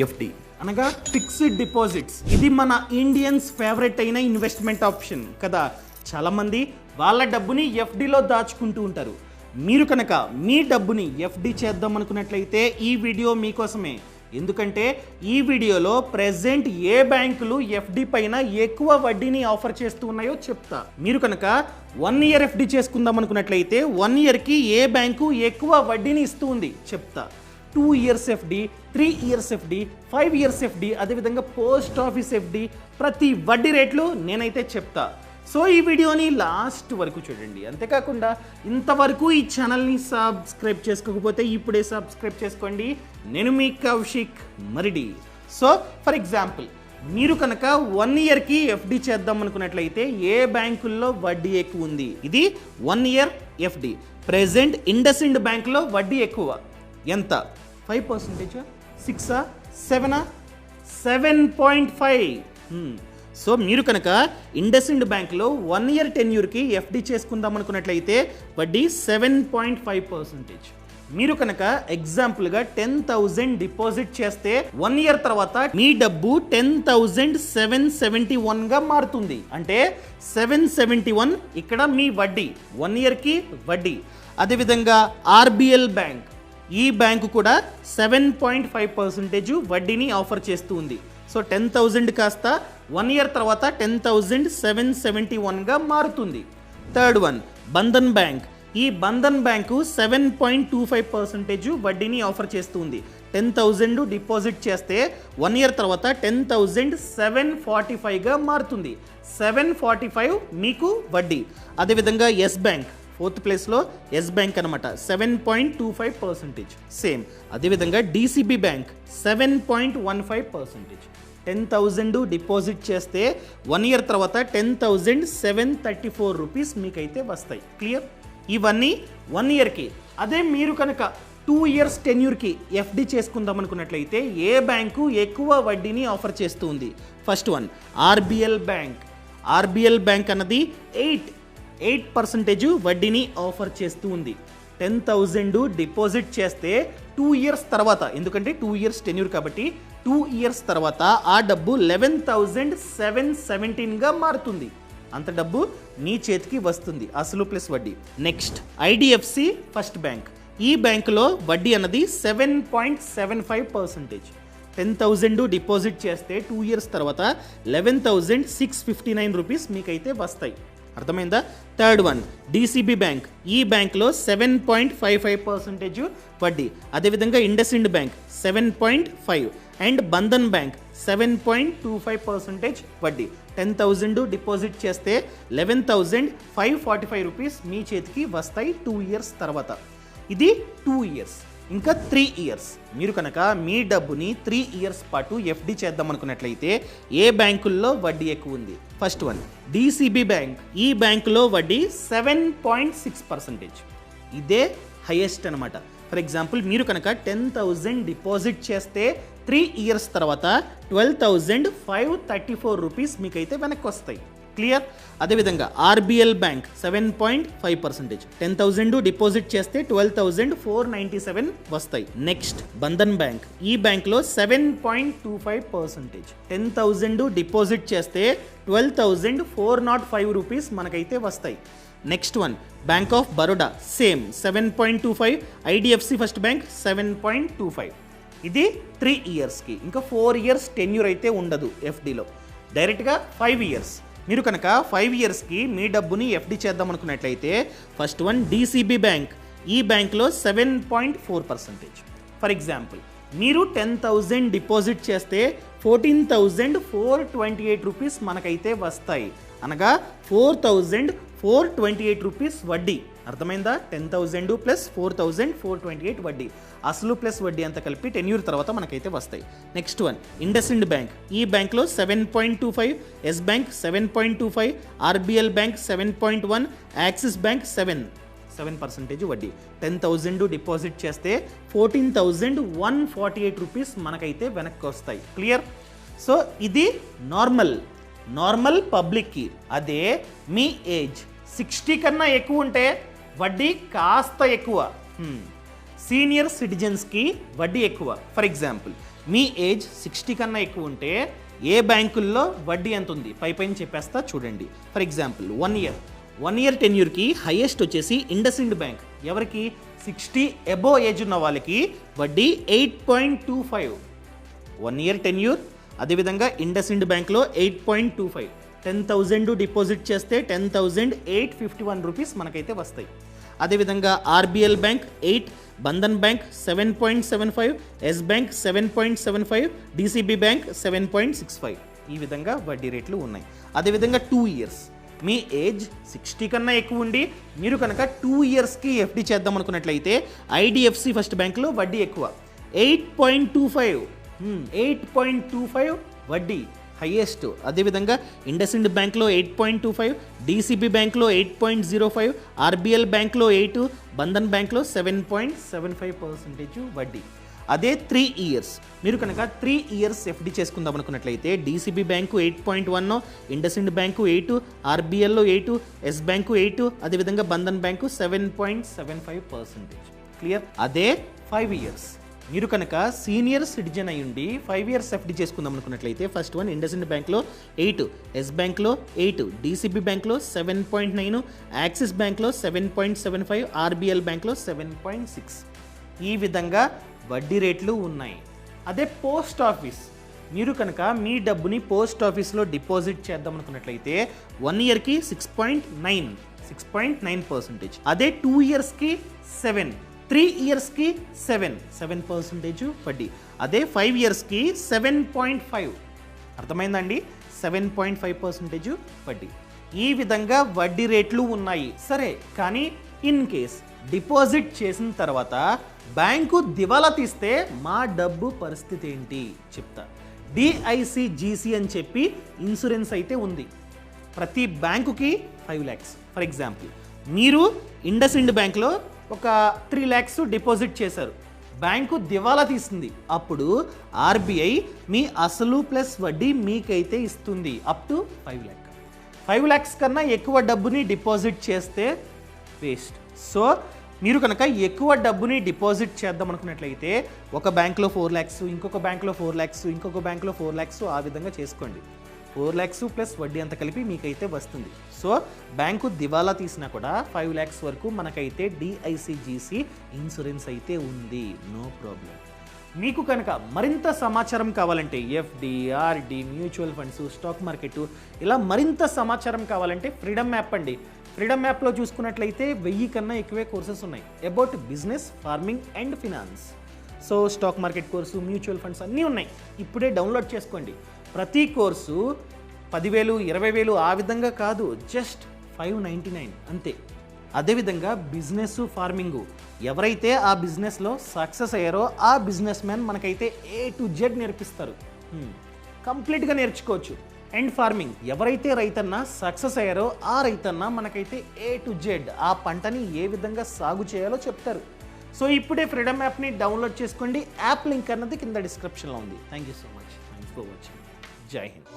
FD అనగా fixed deposits. ఇది మన ఇండియన్స్ ఫేవరెట్ అయిన ఇన్వెస్ట్మెంట్ ఆప్షన్ కదా. చాలామంది వాళ్ళ డబ్బుని ఎఫ్డిలో దాచుకుంటూ ఉంటారు. మీరు కనుక మీ డబ్బుని ఎఫ్డి చేద్దాం అనుకున్నట్లయితే ఈ వీడియో మీకోసమే. ఎందుకంటే ఈ వీడియోలో ప్రెజెంట్ ఏ బ్యాంకులు ఎఫ్డి పైన ఎక్కువ వడ్డీని ఆఫర్ చేస్తూ ఉన్నాయో చెప్తా. మీరు కనుక 1 ఇయర్ ఎఫ్డి చేసుకుందాం అనుకున్నట్లయితే 1 ఇయర్కి ఏ బ్యాంకు ఎక్కువ వడ్డీని ఇస్తూ ఉంది చెప్తా. 2 years FD, 3 years FD, 5 years FD, అదేవిధంగా పోస్ట్ ఆఫీస్ ఎఫ్డి, ప్రతి వడ్డీ రేట్లు నేనైతే చెప్తా. సో ఈ వీడియోని లాస్ట్ వరకు చూడండి. అంతేకాకుండా ఇంతవరకు ఈ ఛానల్ని సబ్స్క్రైబ్ చేసుకోకపోతే ఇప్పుడే సబ్స్క్రైబ్ చేసుకోండి. నేను మీ Kaushik Maridi. So for example మీరు కనుక 1 ఇయర్కి ఎఫ్డి చేద్దాం అనుకున్నట్లయితే ఏ బ్యాంకుల్లో వడ్డీ ఎక్కువ ఉంది? ఇది 1 ఇయర్ ఎఫ్డి. ప్రెజెంట్ ఇండస్ఇండ్ బ్యాంకులో వడ్డీ ఎక్కువ. ఎంత? 5%, 6, 7, 7.5. సో మీరు కనుక ఇండస్ఇండ్ బ్యాంక్లో 1 ఇయర్ టెన్యూర్కి ఎఫ్డి చేసుకుందాం అనుకున్నట్లయితే వడ్డీ 7.5%. మీరు కనుక ఎగ్జాంపుల్గా 10,000 డిపాజిట్ చేస్తే 1 ఇయర్ తర్వాత మీ డబ్బు 10,771గా మారుతుంది. అంటే 771 ఇక్కడ మీ వడ్డీ, 1 ఇయర్కి వడ్డీ. అదేవిధంగా ఆర్బిఎల్ బ్యాంక్, ఈ బ్యాంకు కూడా 7.5% వడ్డీని ఆఫర్ చేస్తూ ఉంది. సో 10,000 కాస్త 1 ఇయర్ తర్వాత 10,771గా మారుతుంది. Third one Bandhan bank. ఈ బంధన్ బ్యాంకు 7.25% వడ్డీని ఆఫర్ చేస్తుంది. 10,000 డిపాజిట్ చేస్తే 1 ఇయర్ తర్వాత 10,745గా మారుతుంది. 745 మీకు వడ్డీ. అదేవిధంగా ఎస్ బ్యాంక్, 4th ప్లేస్లో ఎస్ బ్యాంక్ అనమాట, 7.25%. సేమ్. అదేవిధంగా డిసిబి బ్యాంక్ 7.15%. 10,000 డిపాజిట్ చేస్తే 1 ఇయర్ తర్వాత 10,734 రూపీస్ మీకైతే వస్తాయి. క్లియర్? ఇవన్నీ 1 ఇయర్కి. అదే మీరు కనుక 2 ఇయర్స్ టెన్యూర్కి ఎఫ్డి చేసుకుందాం అనుకున్నట్లయితే ఏ బ్యాంకు ఎక్కువ వడ్డీని ఆఫర్ చేస్తూ ఉంది? First one RBL bank. RBL bank అన్నది 8% వడ్డీని ఆఫర్ చేస్తూ ఉంది. 10,000 డిపాజిట్ చేస్తే 2 ఇయర్స్ తర్వాత, ఎందుకంటే 2 ఇయర్స్ టెన్యూర్ కాబట్టి 2 ఇయర్స్ తర్వాత ఆ డబ్బు 11,717గా మారుతుంది. అంత డబ్బు మీ చేతికి వస్తుంది, అసలు ప్లస్ వడ్డీ. Next IDFC first bank. ఈ బ్యాంకులో వడ్డీ అన్నది 7.75%. 10,000 డిపాజిట్ చేస్తే 2 ఇయర్స్ తర్వాత 11,659 రూపీస్ మీకైతే వస్తాయి. అర్థమైందా? Third one DCB bank. ఈ బ్యాంక్లో 7.55% వడ్డీ. అదేవిధంగా IndusInd bank 7.5 and Bandhan bank 7.25% వడ్డీ. 10,000 డిపాజిట్ చేస్తే 11,545 రూపీస్ మీ చేతికి వస్తాయి 2 ఇయర్స్ తర్వాత. ఇది 2 ఇయర్స్. ఇంకా 3 ఇయర్స్. మీరు కనుక మీ డబ్బుని 3 ఇయర్స్ పాటు ఎఫ్డి చేద్దాం అనుకున్నట్లయితే ఏ బ్యాంకుల్లో వడ్డీ ఎక్కువ ఉంది? First one DCB bank. ఈ బ్యాంకులో వడ్డీ 7.6%. ఇదే హైయెస్ట్ అనమాట. ఫర్ ఎగ్జాంపుల్ మీరు కనుక 10,000 డిపాజిట్ చేస్తే 3 ఇయర్స్ తర్వాత 12,534 రూపీస్ మీకైతే వెనక్కి వస్తాయి. క్లియర్? అదేవిధంగా ఆర్బిఎల్ బ్యాంక్ 7.5%. 10,000 డిపాజిట్ చేస్తే 12,497 వస్తాయి. Next Bandhan bank. ఈ బ్యాంక్లో 7.25%. 10,000 డిపాజిట్ చేస్తే 12,405 రూపీస్ మనకైతే వస్తాయి. Next one bank of Baroda, same 7.25. IDFC first bank 7.25. ఇది 3 ఇయర్స్కి. ఇంకా 4 ఇయర్స్ టెన్యూర్ అయితే ఉండదు ఎఫ్డిలో, డైరెక్ట్గా 5 ఇయర్స్. మీరు కనుక 5 ఇయర్స్కి మీ డబ్బుని ఎఫ్డి చేద్దాం అనుకున్నట్లయితే ఫస్ట్ వన్ డిసిబి బ్యాంక్. ఈ బ్యాంక్లో 7.4%. ఫర్ ఎగ్జాంపుల్ మీరు 10,000 డిపాజిట్ చేస్తే 14,428 రూపీస్ మనకైతే వస్తాయి. అనగా 4,428 రూపీస్ వడ్డీ. అర్థమైందా? 10,000 ప్లస్ 4,428 వడ్డీ, అసలు ప్లస్ వడ్డీ అంతా కలిపి టెన్యూర్ తర్వాత మనకైతే వస్తాయి. Next one IndusInd bank. ఈ బ్యాంక్లో 7.25, yes bank 7.25, RBL bank 7.1, axis bank 7% వడ్డీ. 10,000 డిపాజిట్ చేస్తే 14,148 రూపీస్ మనకైతే వెనక్కి వస్తాయి. క్లియర్? సో ఇది నార్మల్ పబ్లిక్కి. అదే మీ ఏజ్ 60 కన్నా ఎక్కువ ఉంటే వడ్డీ కాస్త ఎక్కువ. సీనియర్ సిటిజన్స్కి వడ్డీ ఎక్కువ. ఫర్ ఎగ్జాంపుల్ మీ ఏజ్ 60 కన్నా ఎక్కువ ఉంటే ఏ బ్యాంకుల్లో వడ్డీ ఎంత ఉంది పైన చెప్పేస్తా చూడండి. ఫర్ ఎగ్జాంపుల్ 1 ఇయర్ టెన్యూర్కి హైయెస్ట్ వచ్చేసి ఇండస్ ఇండ్ బ్యాంక్. ఎవరికి? 60 అబోవ్ ఏజ్ ఉన్న వాళ్ళకి వడ్డీ 8.25. 1 ఇయర్ టెన్యూర్. అదేవిధంగా ఇండస్ ఇండ్ బ్యాంక్లో 8.25. 10,000 డిపాజిట్ చేస్తే 10,851 రూపీస్ మనకైతే వస్తాయి. అదేవిధంగా RBL bank 8, Bandhan bank 7.75, yes bank 7.75, DCB bank 7.65. ఈ విధంగా వడ్డీ రేట్లు ఉన్నాయి. అదేవిధంగా 2 ఇయర్స్. మీ ఏజ్ 60 కన్నా ఎక్కువ ఉండి మీరు కనుక 2 ఇయర్స్కి ఎఫ్డి చేద్దాం అనుకున్నట్లయితే ఐడిఎఫ్సి ఫస్ట్ బ్యాంక్లో వడ్డీ ఎక్కువ 8.25. 8.25 వడ్డీ హైయెస్ట్. అదేవిధంగా ఇండస్ ఇండ్ బ్యాంక్లో 8.25, డిసిబి బ్యాంక్లో 8.05, ఆర్బిఎల్ బ్యాంక్లో 8, బంధన్ బ్యాంక్లో 7.75% వడ్డీ. అదే 3 ఇయర్స్. మీరు కనుక 3 ఇయర్స్ ఎఫ్డి చేసుకుందాం అనుకున్నట్లయితే DCB bank 8.1, IndusInd bank 8, ఆర్బిఎల్లో 8, ఎస్ బ్యాంకు 8, అదేవిధంగా బంధన్ బ్యాంకు 7.75%. క్లియర్? అదే 5 ఇయర్స్. మీరు కనుక సీనియర్ సిటిజన్ అయి ఉండి 5 ఇయర్స్ ఎఫ్డి చేసుకుందాం అనుకున్నట్లయితే ఫస్ట్ వన్ ఇండస్ ఇండ్ బ్యాంక్లో 8, ఎస్ బ్యాంక్లో 8, డిసిబి బ్యాంక్లో 7.9, యాక్సిస్ బ్యాంక్లో 7.75, ఆర్బిఎల్ బ్యాంక్లో 7.6. ఈ విధంగా వడ్డీ రేట్లు ఉన్నాయి. అదే పోస్ట్ ఆఫీస్. మీరు కనుక మీ డబ్బుని పోస్ట్ ఆఫీస్లో డిపాజిట్ చేద్దాం అనుకున్నట్లయితే 1 ఇయర్కి 6.9%. అదే 2 ఇయర్స్కి 7, 3 ఇయర్స్కి 7% వడ్డీ. అదే 5 ఇయర్స్కి 7.5. అర్థమైందండి? 7.5% వడ్డీ. ఈ విధంగా వడ్డీ రేట్లు ఉన్నాయి. సరే, కానీ ఇన్ కేస్ డిపాజిట్ చేసిన తర్వాత బ్యాంకు దివాలా తీస్తే మా డబ్బు పరిస్థితి ఏంటి చెప్తా. డిఐసిజిసి అని చెప్పి ఇన్సూరెన్స్ అయితే ఉంది. ప్రతి బ్యాంకుకి 5 lakhs. ఫర్ ఎగ్జాంపుల్ మీరు ఇండస్ ఇండ్ బ్యాంక్లో ఒక 3 lakhs డిపాజిట్ చేశారు, బ్యాంకు దివాలా తీస్తుంది. అప్పుడు ఆర్బీఐ మీ అసలు ప్లస్ వడ్డీ మీకైతే ఇస్తుంది అప్ టు 5 lakhs. 5 lakhs కన్నా ఎక్కువ డబ్బుని డిపాజిట్ చేస్తే వేస్ట్. సో మీరు కనుక ఎక్కువ డబ్బుని డిపాజిట్ చేద్దాం అనుకున్నట్లయితే ఒక బ్యాంక్లో 4 lakhs, ఇంకొక బ్యాంక్లో 4 lakhs, ఇంకొక బ్యాంక్లో 4 lakhs, ఆ విధంగా చేసుకోండి. 4 lakhs ప్లస్ వడ్డీ అంత కలిపి మీకైతే వస్తుంది. సో బ్యాంకు దివాలా తీసినా కూడా 5 lakhs వరకు మనకైతే డిఐసిజిసి ఇన్సూరెన్స్ అయితే ఉంది. No problem. మీకు కనుక మరింత సమాచారం కావాలంటే FD, RD, mutual funds, stock market ఇలా మరింత సమాచారం కావాలంటే ఫ్రీడమ్ యాప్ అండి. ఫ్రీడమ్ యాప్లో చూసుకున్నట్లయితే 1000 కన్నా ఎక్కువే కోర్సెస్ ఉన్నాయి about business, farming and finance. So stock market course, mutual funds అన్నీ ఉన్నాయి. ఇప్పుడే డౌన్లోడ్ చేసుకోండి. ప్రతి కోర్సు 10,000, 20,000 ఆ విధంగా కాదు, జస్ట్ 599 అంతే. అదేవిధంగా బిజినెస్, ఫార్మింగ్ ఎవరైతే ఆ బిజినెస్లో సక్సెస్ అయ్యారో ఆ బిజినెస్ మ్యాన్ మనకైతే A to Z నేర్పిస్తారు. కంప్లీట్గా నేర్చుకోవచ్చు. అండ్ ఫార్మింగ్ ఎవరైతే రైతన్న సక్సెస్ అయ్యారో ఆ రైతన్న మనకైతే A to Z ఆ పంటని ఏ విధంగా సాగు చేయాలో చెప్తారు. సో ఇప్పుడే ఫ్రీడమ్ యాప్ని డౌన్లోడ్ చేసుకోండి. యాప్ లింక్ అన్నది కింద డిస్క్రిప్షన్లో ఉంది. Thank you so much. Thanks for watching. జై హింద్.